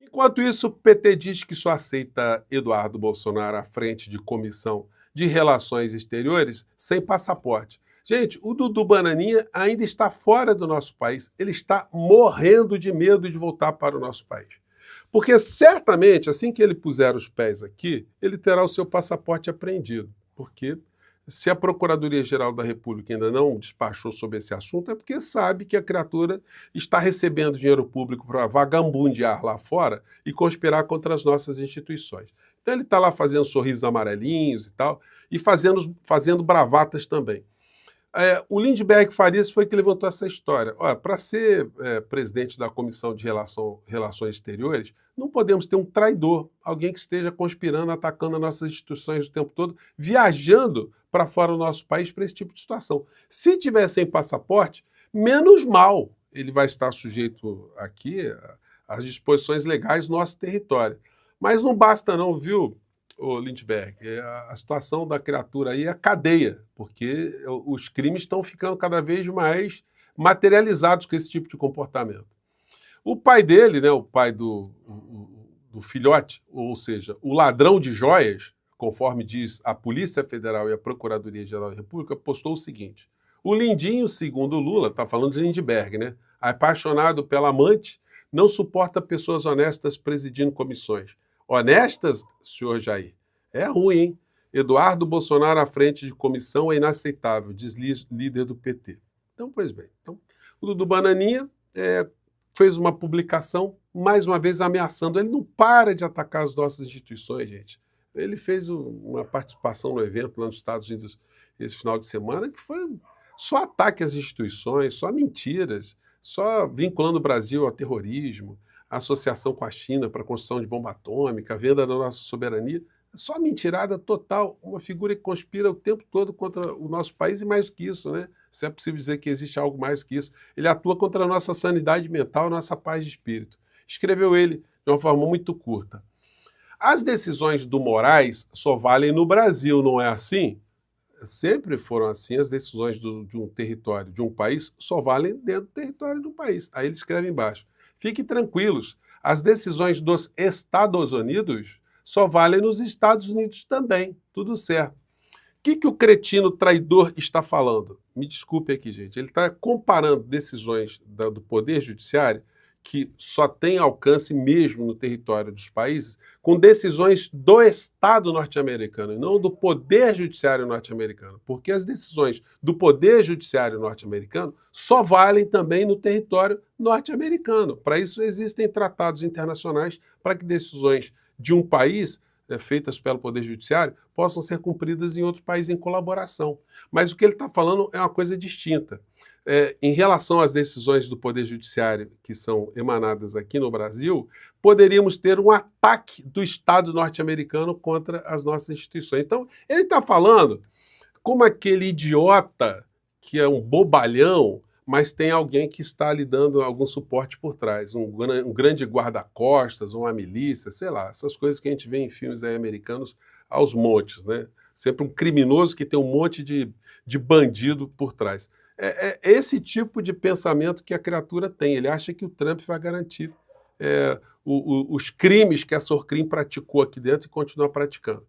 Enquanto isso, o PT diz que só aceita Eduardo Bolsonaro à frente de comissão de relações exteriores sem passaporte. Gente, o Dudu Bananinha ainda está fora do nosso país. Ele está morrendo de medo de voltar para o nosso país. Porque certamente, assim que ele puser os pés aqui, ele terá o seu passaporte apreendido. Porque se a Procuradoria-Geral da República ainda não despachou sobre esse assunto, é porque sabe que a criatura está recebendo dinheiro público para vagabundear lá fora e conspirar contra as nossas instituições. Então ele está lá fazendo sorrisos amarelinhos e tal, e fazendo bravatas também. O Lindbergh Farias foi que levantou essa história. Para ser presidente da Comissão de Relações Exteriores, não podemos ter um traidor, alguém que esteja conspirando, atacando as nossas instituições o tempo todo, viajando para fora do nosso país para esse tipo de situação. Se tiver sem passaporte, menos mal ele vai estar sujeito aqui às disposições legais do nosso território. Mas não basta não, viu, Lindbergh? A situação da criatura aí é a cadeia, porque os crimes estão ficando cada vez mais materializados com esse tipo de comportamento. O pai dele, né, o pai do filhote, ou seja, o ladrão de joias, conforme diz a Polícia Federal e a Procuradoria-Geral da República, postou o seguinte: o Lindinho, segundo Lula, está falando de Lindbergh, né, apaixonado pela amante, não suporta pessoas honestas presidindo comissões. Honestas, senhor Jair? É ruim, hein? Eduardo Bolsonaro à frente de comissão é inaceitável, diz líder do PT. Então, pois bem. Então, o Dudu Bananinha fez uma publicação, mais uma vez ameaçando. Ele não para de atacar as nossas instituições, gente. Ele fez uma participação no evento lá nos Estados Unidos esse final de semana que foi só ataque às instituições, só mentiras, só vinculando o Brasil ao terrorismo, a associação com a China para a construção de bomba atômica, a venda da nossa soberania. Só mentirada total, uma figura que conspira o tempo todo contra o nosso país e mais do que isso, né? Se é possível dizer que existe algo mais do que isso. Ele atua contra a nossa sanidade mental, a nossa paz de espírito. Escreveu ele de uma forma muito curta. As decisões do Moraes só valem no Brasil, não é assim? Sempre foram assim, as decisões de um território, de um país, só valem dentro do território do país. Aí ele escreve embaixo: fiquem tranquilos, as decisões dos Estados Unidos só valem nos Estados Unidos também, tudo certo. O que o cretino traidor está falando? Me desculpe aqui, gente. Ele está comparando decisões do Poder Judiciário, que só tem alcance mesmo no território dos países, com decisões do Estado norte-americano e não do Poder Judiciário norte-americano. Porque as decisões do Poder Judiciário norte-americano só valem também no território norte-americano. Para isso existem tratados internacionais para que decisões de um país feitas pelo Poder Judiciário possam ser cumpridas em outro país em colaboração. Mas o que ele está falando é uma coisa distinta. Em relação às decisões do Poder Judiciário que são emanadas aqui no Brasil, poderíamos ter um ataque do Estado norte-americano contra as nossas instituições. Então, ele está falando como aquele idiota que é um bobalhão, mas tem alguém que está lhe dando algum suporte por trás, um grande guarda-costas, uma milícia, sei lá, essas coisas que a gente vê em filmes aí americanos aos montes, né? Sempre um criminoso que tem um monte de bandido por trás. É esse tipo de pensamento que a criatura tem. Ele acha que o Trump vai garantir os crimes que a Sorcrim praticou aqui dentro e continua praticando.